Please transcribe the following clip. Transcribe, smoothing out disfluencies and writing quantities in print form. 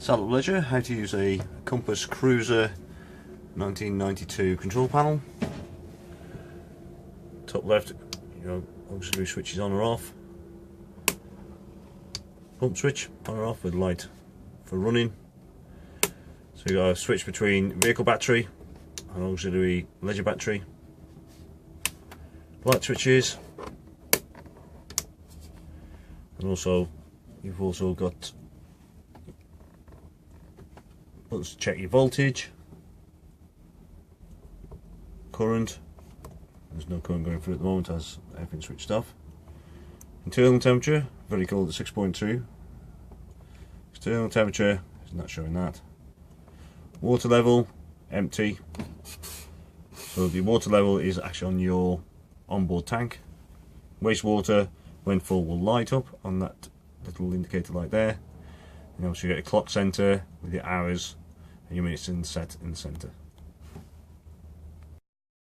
Saddle Leisure, how to use a Compass Cruiser 1992 control panel. Top left, your auxiliary switch is on or off. Pump switch on or off with light for running. So you've got a switch between vehicle battery and auxiliary leisure battery. Light switches, and also you've also got buttons to check your voltage, current. There's no current going through at the moment as everything's switched off. Internal temperature, very cold at 6.2. External temperature is not showing that. Water level, empty. So the water level is actually on your onboard tank. Wastewater, when full, will light up on that little indicator light there. And also you get a clock center with your hours and your minutes set in the center.